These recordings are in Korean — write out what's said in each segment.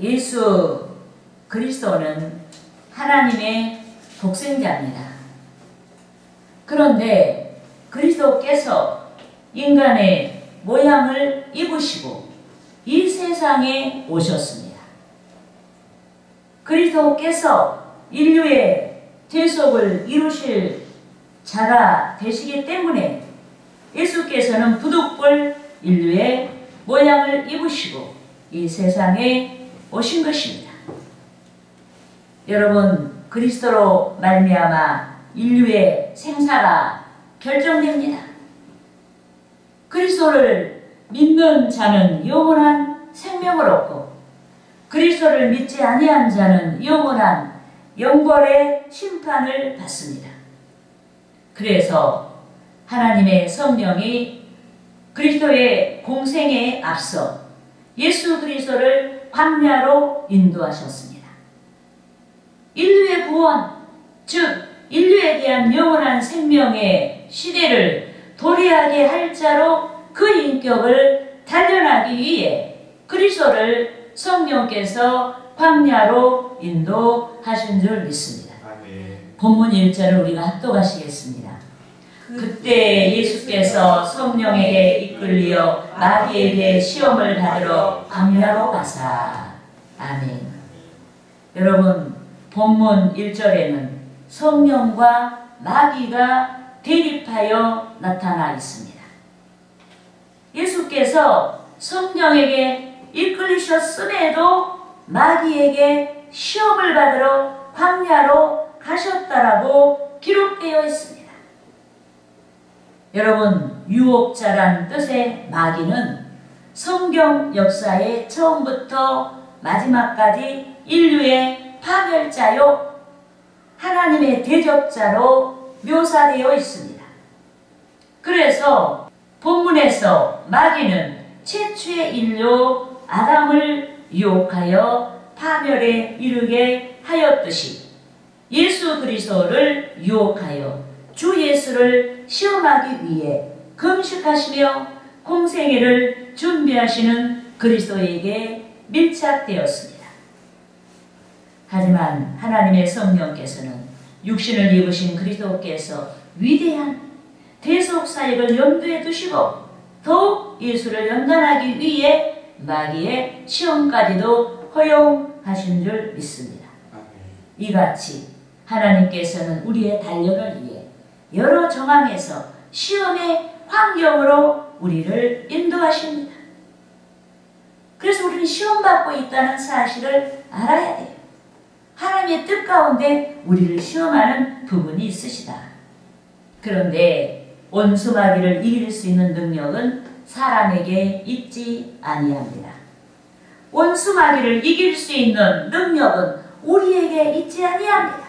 예수 그리스도는 하나님의 독생자입니다. 그런데 그리스도께서 인간의 모양을 입으시고 이 세상에 오셨습니다. 그리스도께서 인류의 대속을 이루실 자가 되시기 때문에 예수께서는 부득불 인류의 모양을 입으시고 이 세상에 오신 것입니다. 여러분, 그리스도로 말미암아 인류의 생사가 결정됩니다. 그리스도를 믿는 자는 영원한 생명을 얻고 그리스도를 믿지 아니한 자는 영원한 영벌의 심판을 받습니다. 그래서 하나님의 성령이 그리스도의 공생에 앞서 예수 그리스도를 광야로 인도하셨습니다. 인류의 구원, 즉 인류에 대한 영원한 생명의 시대를 도래하게 할 자로 그 인격을 단련하기 위해 그리스도를 성령께서 광야로 인도하신 줄 믿습니다. 본문 1절을 우리가 합독하시겠습니다. 그때 예수께서 성령에게 이끌려 마귀에게 시험을 받으러 광야로 가사. 아멘. 여러분, 본문 1절에는 성령과 마귀가 대립하여 나타나 있습니다. 예수께서 성령에게 이끌리셨음에도 마귀에게 시험을 받으러 광야로 가셨다라고 기록되어 있습니다. 여러분, 유혹자란 뜻의 마귀는 성경 역사의 처음부터 마지막까지 인류의 파멸자요 하나님의 대적자로 묘사되어 있습니다. 그래서 본문에서 마귀는 최초의 인류 아담을 유혹하여 파멸에 이르게 하였듯이 예수 그리스도를 유혹하여 주 예수를 시험하기 위해 금식하시며 공생애를 준비하시는 그리스도에게 밀착되었습니다. 하지만 하나님의 성령께서는 육신을 입으신 그리스도께서 위대한 대속사역을 염두에 두시고 더욱 예수를 연단하기 위해 마귀의 시험까지도 허용하신 줄 믿습니다. 이같이 하나님께서는 우리의 단련을 위해 여러 정황에서 시험의 환경으로 우리를 인도하십니다. 그래서 우리는 시험받고 있다는 사실을 알아야 돼요. 하나님의 뜻 가운데 우리를 시험하는 부분이 있으시다. 그런데 원수마귀를 이길 수 있는 능력은 사람에게 있지 아니합니다. 원수마귀를 이길 수 있는 능력은 우리에게 있지 아니합니다.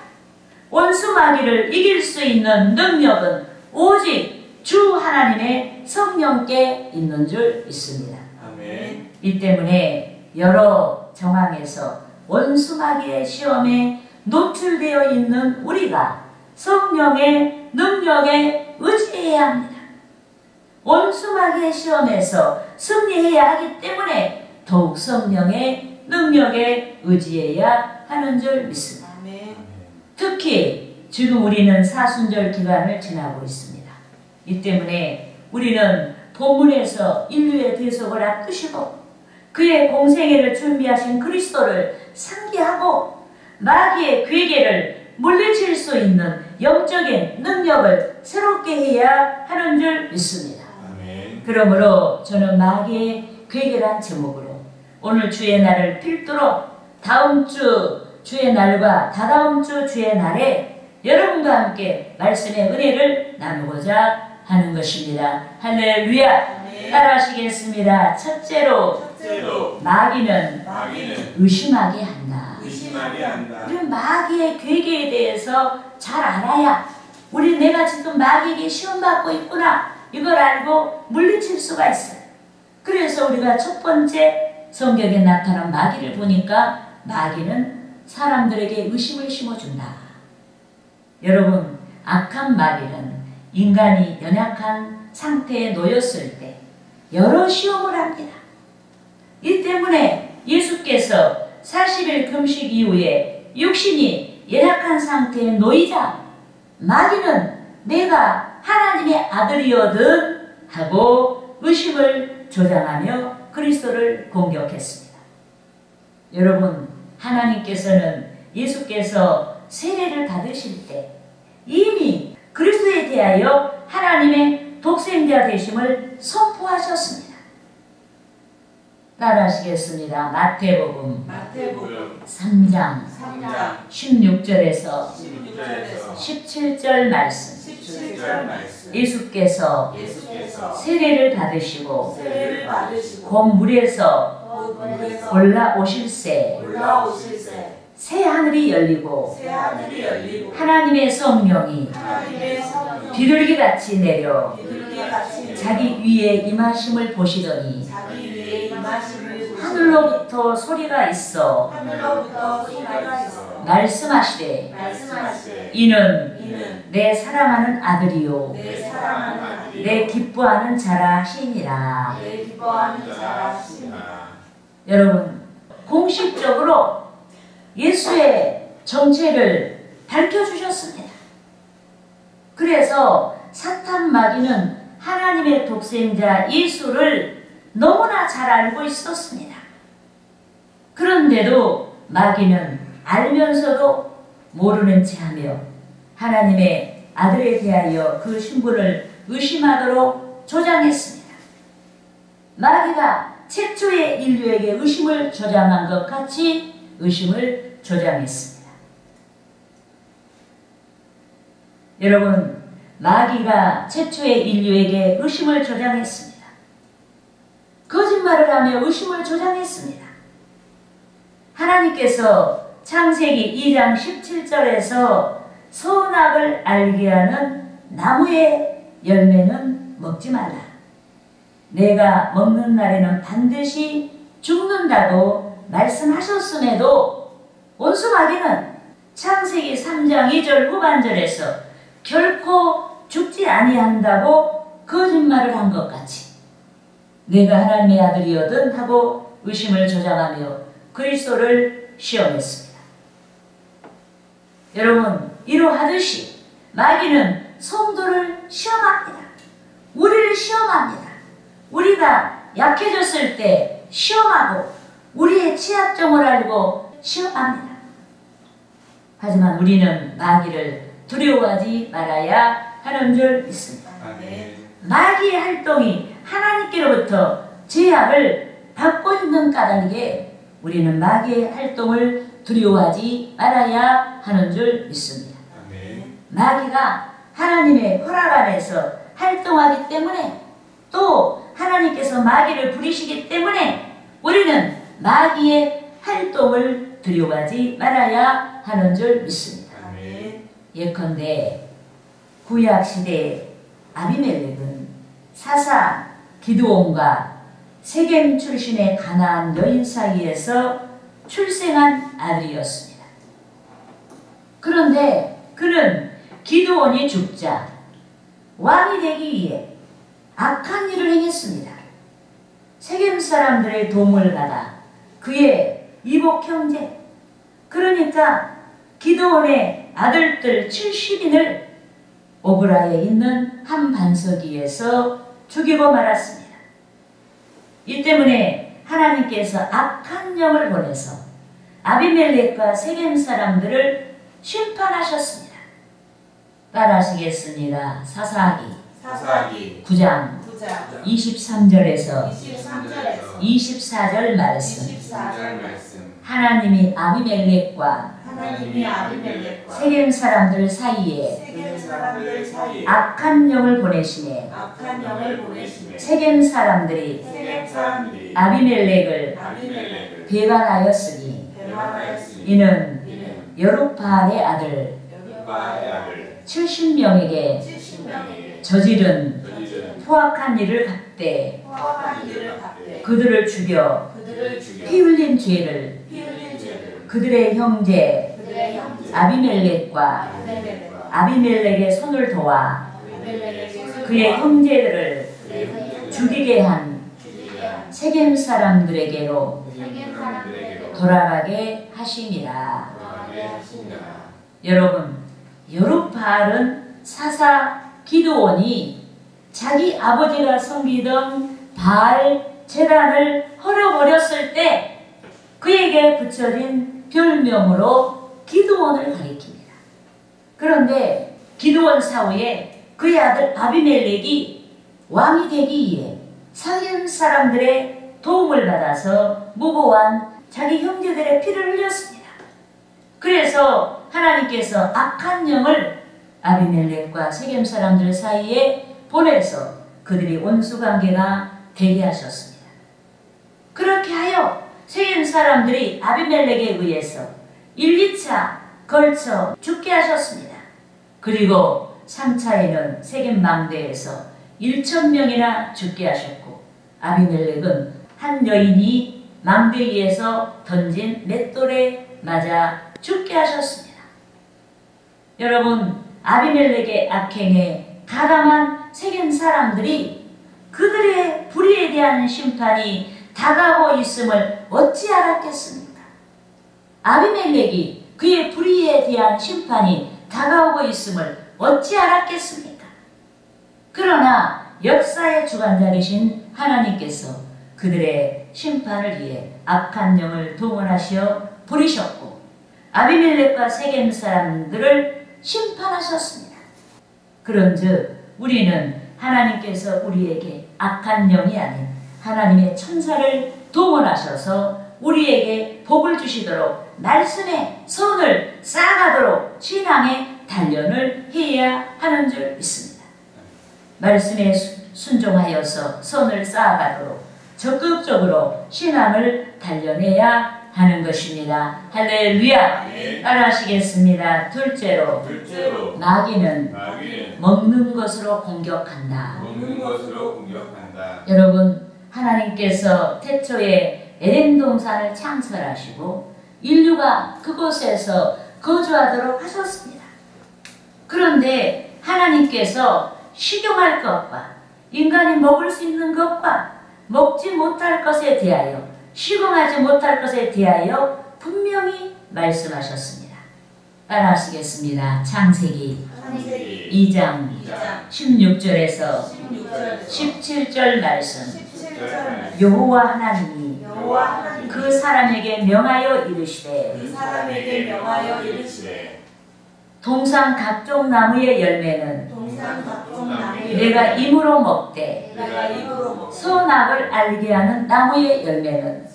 원수마귀를 이길 수 있는 능력은 오직 주 하나님의 성령께 있는 줄 믿습니다. 아멘. 이 때문에 여러 정황에서 원수마귀의 시험에 노출되어 있는 우리가 성령의 능력에 의지해야 합니다. 원수마귀의 시험에서 승리해야 하기 때문에 더욱 성령의 능력에 의지해야 하는 줄 믿습니다. 아멘. 특히 지금 우리는 사순절 기간을 지나고 있습니다. 이 때문에 우리는 본문에서 인류의 대속을 앞두시고 그의 공생애를 준비하신 그리스도를 상기하고 마귀의 괴계를 물리칠 수 있는 영적인 능력을 새롭게 해야 하는 줄 믿습니다. 아멘. 그러므로 저는 마귀의 괴계란 제목으로 오늘 주의 날을 필두로 다음 주 주의 날과 다다음 주 주의 날에 여러분과 함께 말씀의 은혜를 나누고자 하는 것입니다. 할렐루야. 따라하시겠습니다. 첫째로 마귀는 의심하게 한다. 우리는 마귀의 괴계에 대해서 잘 알아야 우리 내가 지금 마귀에게 시험받고 있구나 이걸 알고 물리칠 수가 있어요. 그래서 우리가 첫 번째 성경에 나타난 마귀를 보니까 마귀는 사람들에게 의심을 심어준다. 여러분, 악한 마귀는 인간이 연약한 상태에 놓였을 때 여러 시험을 합니다. 이 때문에 예수께서 40일 금식 이후에 육신이 열악한 상태에 놓이자 마귀는 내가 하나님의 아들이거든 하고 의심을 조장하며 그리스도를 공격했습니다. 여러분, 하나님께서는 예수께서 세례를 받으실 때 이미 그리스도에 대하여 하나님의 독생자 되심을 선포하셨습니다. 따라하시겠습니다. 마태복음 3장 16절에서 17절 말씀. 예수께서 세례를 받으시고 곧 물에서 올라오실새 새 하늘이 열리고 하나님의 성령이 비둘기같이 내려 자기 위에 임하심을 보시더니 하늘로부터 소리가 있어 말씀하시되 이는 내 사랑하는 아들이요 내 기뻐하는 자라 하시니라. 여러분, 공식적으로 예수의 정체를 밝혀주셨습니다. 그래서 사탄 마귀는 하나님의 독생자 예수를 너무나 잘 알고 있었습니다. 그런데도 마귀는 알면서도 모르는 체하며 하나님의 아들에 대하여 그 신분을 의심하도록 조장했습니다. 마귀가 최초의 인류에게 의심을 조장한 것 같이 의심을 조장했습니다. 여러분, 마귀가 최초의 인류에게 의심을 조장했습니다. 거짓말을 하며 의심을 조장했습니다. 하나님께서 창세기 2장 17절에서 선악을 알게 하는 나무의 열매는 먹지 말라. 내가 먹는 날에는 반드시 죽는다고 말씀하셨음에도 원수마귀는 창세기 3장 2절 후반절에서 결코 죽지 아니한다고 거짓말을 한 것 같이 내가 하나님의 아들이거든 하고 의심을 조장하며 그리스도를 시험했습니다. 여러분, 이러하듯이 마귀는 성도를 시험합니다. 우리를 시험합니다. 우리가 약해졌을 때 시험하고 우리의 취약점을 알고 시험합니다. 하지만 우리는 마귀를 두려워하지 말아야 하는 줄 믿습니다. 마귀의 활동이 하나님께로부터 제약을 받고 있는 까닭에 우리는 마귀의 활동을 두려워하지 말아야 하는 줄 믿습니다. 마귀가 하나님의 허락 안에서 활동하기 때문에 또 하나님께서 마귀를 부리시기 때문에 우리는 마귀의 활동을 두려워하지 말아야 하는 줄 믿습니다. 예컨대 구약시대 아비멜렉은 사사 기드온과 세겜 출신의 가나안 여인 사이에서 출생한 아들이었습니다. 그런데 그는 기드온이 죽자 왕이 되기 위해 악한 일을 행했습니다. 세겜 사람들의 도움을 받아 그의 이복 형제, 그러니까 기드온의 아들들 70인을 오브라에 있는 한 반석 위에서 죽이고 말았습니다. 이 때문에 하나님께서 악한 영을 보내서 아비멜렉과 세겜 사람들을 심판하셨습니다. 따라하시겠습니다. 사사기 9장 23절에서 24절 말씀. 하나님이 아비멜렉과 세겜 사람들 사이에 악한 영을 보내시네 세겜 사람들이 아비멜렉을 배반하였으니 이는 여룹바알의 아들 70명에게 저지른 포악한 일을 갚되 그들을 죽여 피 흘린 죄를 그들의 형제 아비멜렉과 아비멜렉의 손을 도와 그의 형제들을 죽이게 한 세겜 사람들에게로 돌아가게 하시니라. 여러분, 여룹바알은 사사 기드온이 자기 아버지가 섬기던 바알 제단을 헐어버렸을 때 그에게 붙여진 별명으로 기드온을 가리킵니다. 그런데 기드온 사후에 그의 아들 아비멜렉이 왕이 되기 위해 사겜 사람들의 도움을 받아서 무고한 자기 형제들의 피를 흘렸습니다. 그래서 하나님께서 악한 영을 아비멜렉과 세겜 사람들 사이에 보내서 그들이 원수관계가 되게 하셨습니다. 그렇게 하여 세겜 사람들이 아비멜렉에 의해서 1, 2차 걸쳐 죽게 하셨습니다. 그리고 3차에는 세겜 망대에서 1,000명이나 죽게 하셨고 아비멜렉은 한 여인이 망대 위에서 던진 맷돌에 맞아 죽게 하셨습니다. 여러분, 아비멜렉의 악행에 가담한 세겜 사람들이 그들의 불의에 대한 심판이 다가오고 있음을 어찌 알았겠습니까? 아비멜렉이 그의 불의에 대한 심판이 다가오고 있음을 어찌 알았겠습니까? 그러나 역사의 주관자이신 하나님께서 그들의 심판을 위해 악한 영을 동원하시어 부리셨고 아비멜렉과 세겜 사람들을 심판하셨습니다. 그런즉 우리는 하나님께서 우리에게 악한 영이 아닌 하나님의 천사를 동원하셔서 우리에게 복을 주시도록 말씀에 손을 쌓아가도록 신앙의 단련을 해야 하는 줄 믿습니다. 말씀에 순종하여서 손을 쌓아가도록 적극적으로 신앙을 단련해야 하는 것입니다. 할렐루야. 따라하시겠습니다. 둘째로 마귀는 먹는 것으로 공격한다. 여러분, 하나님께서 태초에 에덴 동산을 창설하시고 인류가 그곳에서 거주하도록 하셨습니다. 그런데 하나님께서 식용할 것과 인간이 먹을 수 있는 것과 먹지 못할 것에 대하여 식용하지 못할 것에 대하여 분명히 말씀하셨습니다. 따라하시겠습니다. 창세기 2장 16절에서 17절 말씀. 여호와 하나님이 그 사람에게 명하여 이르시되 동산 각종 나무의 열매는 내가 임으로 먹되 선악을 알게 하는 나무의 열매는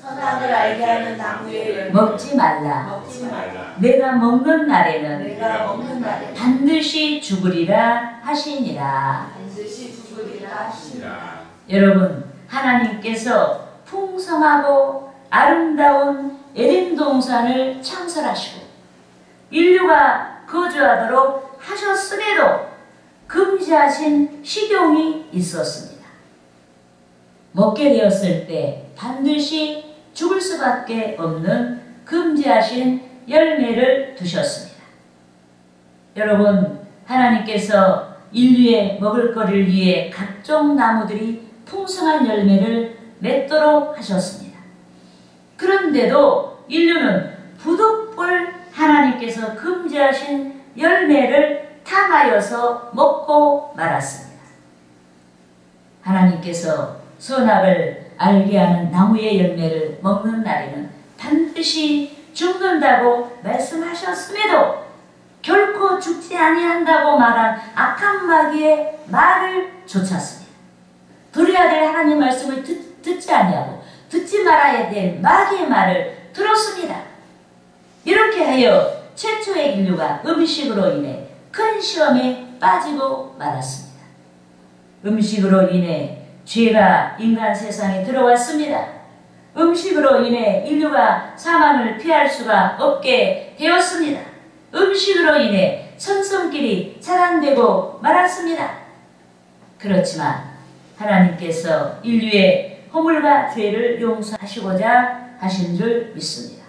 먹지 말라. 내가 먹는 날에는 반드시 죽으리라 하시니라. 여러분, 하나님께서 풍성하고 아름다운 에덴 동산을 창설하시고 인류가 거주하도록 하셨음에도 금지하신 식용이 있었습니다. 먹게 되었을 때 반드시 죽을 수밖에 없는 금지하신 열매를 두셨습니다. 여러분, 하나님께서 인류의 먹을거리를 위해 각종 나무들이 풍성한 열매를 맺도록 하셨습니다. 그런데도 인류는 부득불 하나님께서 금지하신 열매를 탐하여서 먹고 말았습니다. 하나님께서 선악을 알게 하는 나무의 열매를 먹는 날에는 반드시 죽는다고 말씀하셨음에도 결코 죽지 아니한다고 말한 악한 마귀의 말을 좇았습니다. 들어야 될 하나님 말씀을 듣지 아니하고 듣지 말아야 될 마귀의 말을 들었습니다. 이렇게 하여 최초의 인류가 음식으로 인해 큰 시험에 빠지고 말았습니다. 음식으로 인해 죄가 인간 세상에 들어왔습니다. 음식으로 인해 인류가 사망을 피할 수가 없게 되었습니다. 음식으로 인해 선성끼리 차단되고 말았습니다. 그렇지만 하나님께서 인류의 허물과 죄를 용서하시고자 하신 줄 믿습니다.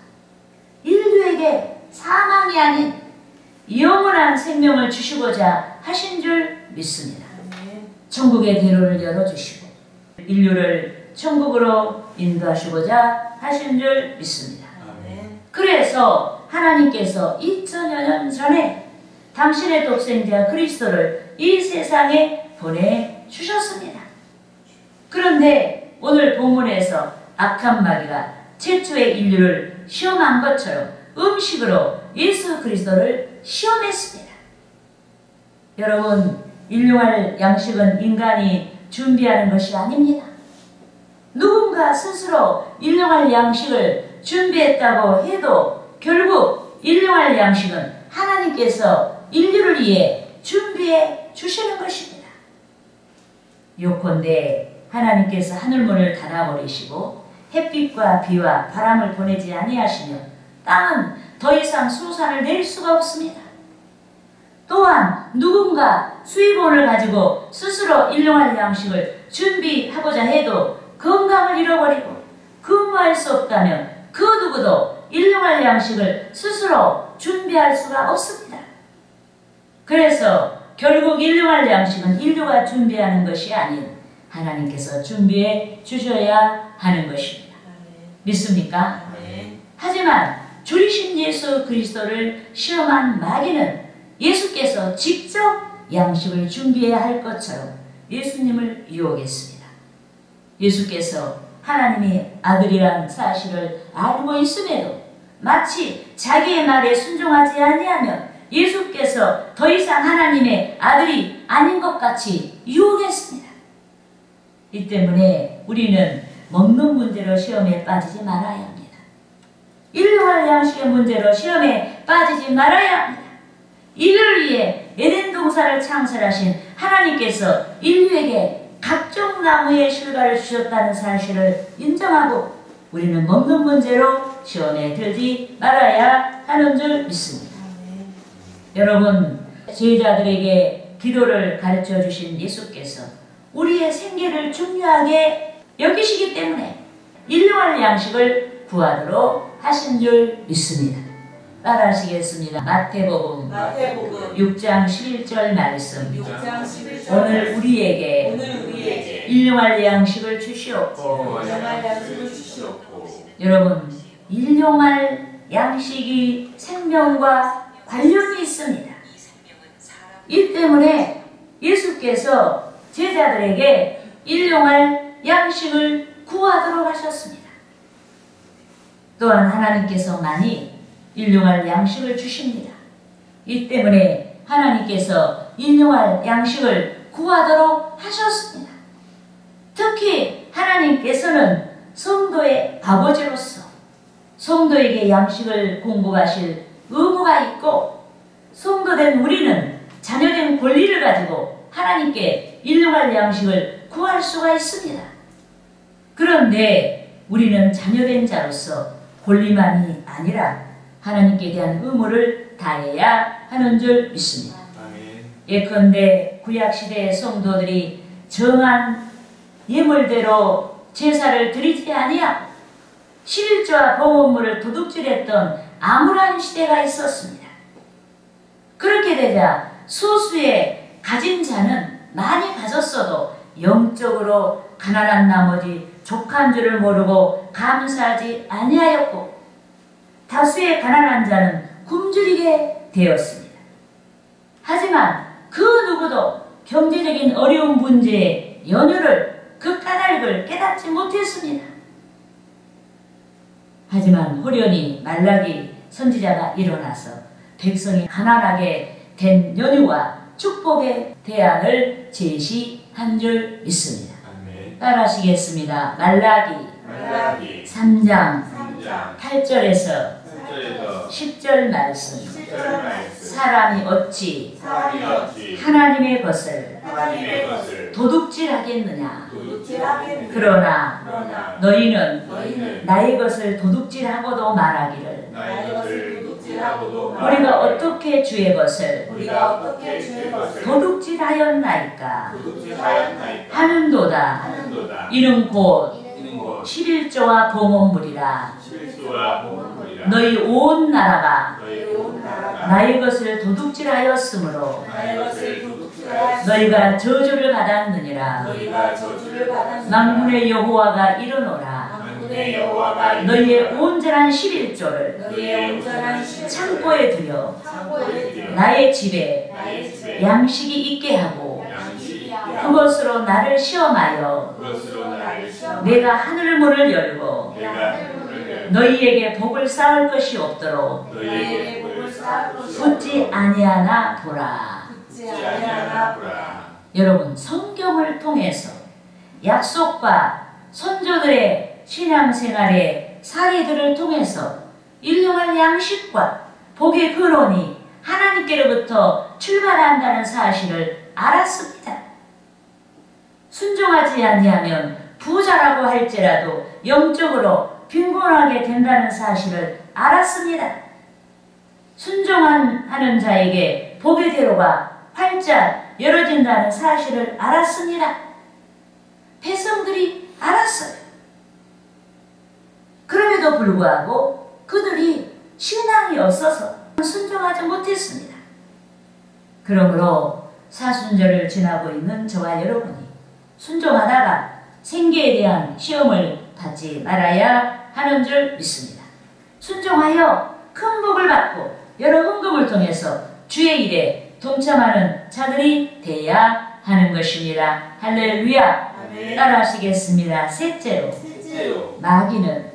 인류에게 사망이 아닌 영원한 생명을 주시고자 하신 줄 믿습니다. 천국의 대로를 열어주시고 인류를 천국으로 인도하시고자 하신 줄 믿습니다. 그래서 하나님께서 2000여 년 전에 당신의 독생자 그리스도를 이 세상에 보내주셨습니다. 그런데 오늘 본문에서 악한 마귀가 최초의 인류를 시험한 것처럼 음식으로 예수 그리스도를 시험했습니다. 여러분, 일용할 양식은 인간이 준비하는 것이 아닙니다. 누군가 스스로 일용할 양식을 준비했다고 해도 결국 일용할 양식은 하나님께서 인류를 위해 준비해 주시는 것입니다. 요컨대 하나님께서 하늘문을 닫아버리시고 햇빛과 비와 바람을 보내지 아니하시며 땅은 더 이상 수산을 낼 수가 없습니다. 또한 누군가 수입원을 가지고 스스로 일용할 양식을 준비하고자 해도 건강을 잃어버리고 근무할 수 없다면 그 누구도 일용할 양식을 스스로 준비할 수가 없습니다. 그래서 결국 일용할 양식은 인류가 준비하는 것이 아닌 하나님께서 준비해 주셔야 하는 것입니다. 믿습니까? 하지만 주이신 예수 그리스도를 시험한 마귀는 예수께서 직접 양식을 준비해야 할 것처럼 예수님을 유혹했습니다. 예수께서 하나님이 아들이란 사실을 알고 있음에도 마치 자기의 말에 순종하지 아니하면 예수께서 더 이상 하나님의 아들이 아닌 것 같이 유혹했습니다. 이 때문에 우리는 먹는 문제로 시험에 빠지지 말아야 합니다. 일용할 양식의 문제로 시험에 빠지지 말아야 합니다. 이를 위해 에덴 동산을 창설하신 하나님께서 인류에게 각종 나무의 실과를 주셨다는 사실을 인정하고 우리는 먹는 문제로 시험에 들지 말아야 하는 줄 믿습니다. 여러분, 제자들에게 기도를 가르쳐 주신 예수께서 우리의 생계를 중요하게 여기시기 때문에 일용할 양식을 구하도록 하신 줄 믿습니다. 따라하시겠습니다. 마태복음 6장 11절 말씀. 오늘 우리에게 일용할 양식을 주시옵고. 여러분, 일용할 양식이 생명과 관련이 있습니다. 이 때문에 예수께서 제자들에게 일용할 양식을 구하도록 하셨습니다. 또한 하나님께서만이 일용할 양식을 주십니다. 이 때문에 하나님께서 일용할 양식을 구하도록 하셨습니다. 특히 하나님께서는 성도의 아버지로서 성도에게 양식을 공급하실 의무가 있고 성도된 우리는 자녀된 권리를 가지고 하나님께 일용할 양식을 구할 수가 있습니다. 그런데 우리는 자녀된 자로서 권리만이 아니라 하나님께 대한 의무를 다해야 하는 줄 믿습니다. 예컨대 구약시대의 성도들이 정한 예물대로 제사를 드리지 아니하고 11조와 봉헌물을 도둑질했던 암울한 시대가 있었습니다. 그렇게 되자 소수의 가진 자는 많이 가졌어도 영적으로 가난한 나머지 족한 줄을 모르고 감사하지 아니하였고 다수의 가난한 자는 굶주리게 되었습니다. 하지만 그 누구도 경제적인 어려운 문제의 연유를 그 까닭을 깨닫지 못했습니다. 하지만 호련히 말라기 선지자가 일어나서 백성이 가난하게 된 연유와 축복의 대안을 제시한 줄 믿습니다. 따라하시겠습니다. 말라기 3장 8절에서 10절 말씀. 사람이 어찌 하나님의 것을 도둑질하겠느냐. 그러나 너희는 나의 것을 도둑질하고도 말하기를 우리가 어떻게 주의 것을 도둑질하였나이까 하는도다. 이는 곧 11조와 봉헌물이라. 너희 온 나라가 나의 것을 도둑질하였으므로 너희가 저주를 받았느니라. 만군의 여호와가 이르노라. 내 여호와가 너희의 온전한 11조를 너희의 온전한 창고에 들여 창고에 들여 나의 집에 나의 집에 양식이 있게 하고 양식이 그것으로 나를 시험하여 그것으로 나를 시험 내가 하늘 문을 열고 내가 문을 열고 너희에게 복을 쌓을 것이 없도록 너희에게 복을 쌓을 것이 붙지 아니하나 보라. 붙지 아니하나 보라. 여러분, 성경을 통해서 약속과 선조들의 신앙생활의 사례들을 통해서 일용할 양식과 복의 근원이 하나님께로부터 출발한다는 사실을 알았습니다. 순종하지 아니하면 부자라고 할지라도 영적으로 빈곤하게 된다는 사실을 알았습니다. 순종하는 자에게 복의 대로가 활짝 열어진다는 사실을 알았습니다. 백성들이 알았어요. 그럼에도 불구하고 그들이 신앙이 없어서 순종하지 못했습니다. 그러므로 사순절을 지나고 있는 저와 여러분이 순종하다가 생계에 대한 시험을 받지 말아야 하는 줄 믿습니다. 순종하여 큰 복을 받고 여러 헌금을 통해서 주의 일에 동참하는 자들이 돼야 하는 것입니다. 할렐루야. 아멘. 따라하시겠습니다. 셋째로 마귀는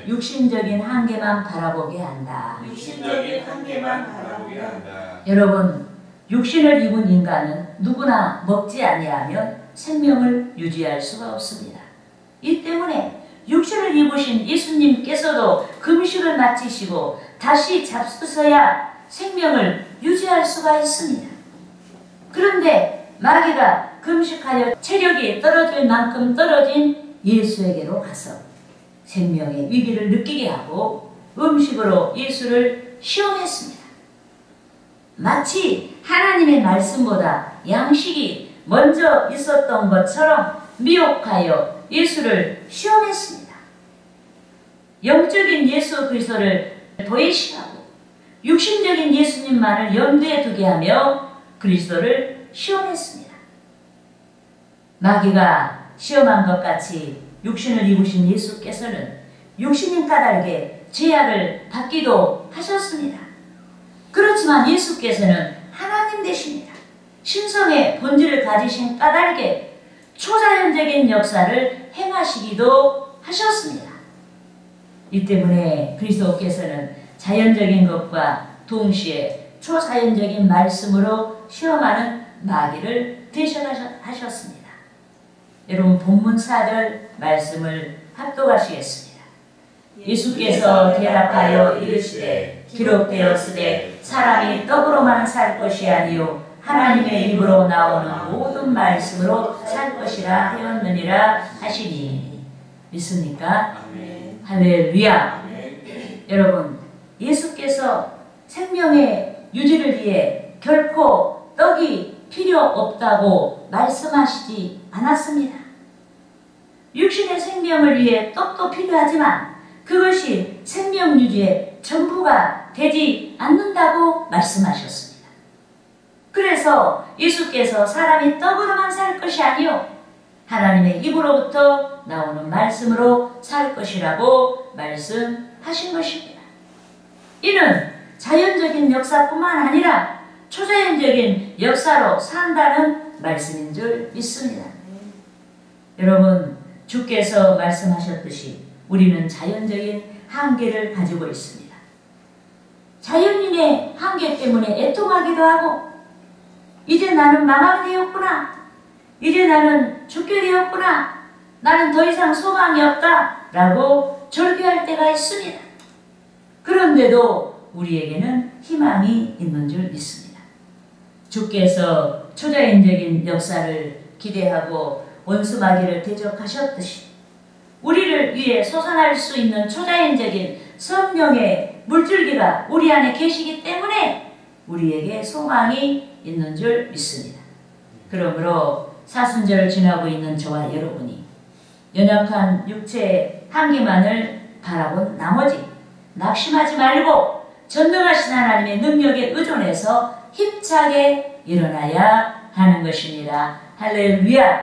육신적인 한계만 바라보게 한다. 육신적인 한계만 바라보게 한다. 여러분, 육신을 입은 인간은 누구나 먹지 아니하면 생명을 유지할 수가 없습니다. 이 때문에 육신을 입으신 예수님께서도 금식을 마치시고 다시 잡수셔야 생명을 유지할 수가 있습니다. 그런데 마귀가 금식하여 체력이 떨어질 만큼 떨어진 예수에게로 가서 생명의 위기를 느끼게 하고 음식으로 예수를 시험했습니다. 마치 하나님의 말씀보다 양식이 먼저 있었던 것처럼 미혹하여 예수를 시험했습니다. 영적인 예수 그리스도를 도외시하고 육신적인 예수님만을 염두에 두게 하며 그리스도를 시험했습니다. 마귀가 시험한 것 같이 육신을 입으신 예수께서는 육신인 까닭에 제약을 받기도 하셨습니다. 그렇지만 예수께서는 하나님 되십니다. 신성의 본질을 가지신 까닭에 초자연적인 역사를 행하시기도 하셨습니다. 이 때문에 그리스도께서는 자연적인 것과 동시에 초자연적인 말씀으로 시험하는 마귀를 대적하셨습니다. 여러분, 본문 4절 말씀을 합독하시겠습니다. 예수께서 대답하여 이르시되 기록되었으되 사람이 떡으로만 살 것이 아니요 하나님의 입으로 나오는 모든 말씀으로 살 것이라 하였느니라 하시니. 믿습니까? 아멘. 할렐루야. 아멘. 여러분, 예수께서 생명의 유지를 위해 결코 떡이 필요 없다고 말씀하시지 않았습니다. 육신의 생명을 위해 떡도 필요하지만 그것이 생명 유지의 전부가 되지 않는다고 말씀하셨습니다. 그래서 예수께서 사람이 떡으로만 살 것이 아니요 하나님의 입으로부터 나오는 말씀으로 살 것이라고 말씀하신 것입니다. 이는 자연적인 역사뿐만 아니라 초자연적인 역사로 산다는 말씀인 줄 믿습니다. 여러분, 주께서 말씀하셨듯이 우리는 자연적인 한계를 가지고 있습니다. 자연인의 한계 때문에 애통하기도 하고 이제 나는 망하게 되었구나. 이제 나는 죽게 되었구나. 나는 더 이상 소망이 없다. 라고 절규할 때가 있습니다. 그런데도 우리에게는 희망이 있는 줄 믿습니다. 주께서 초자연적인 역사를 기대하고 원수 마귀를 대적하셨듯이 우리를 위해 솟아날 수 있는 초자연적인 성령의 물줄기가 우리 안에 계시기 때문에 우리에게 소망이 있는 줄 믿습니다. 그러므로 사순절을 지나고 있는 저와 여러분이 연약한 육체의 한계만을 바라본 나머지 낙심하지 말고 전능하신 하나님의 능력에 의존해서 힘차게 일어나야 하는 것입니다. 할렐루야.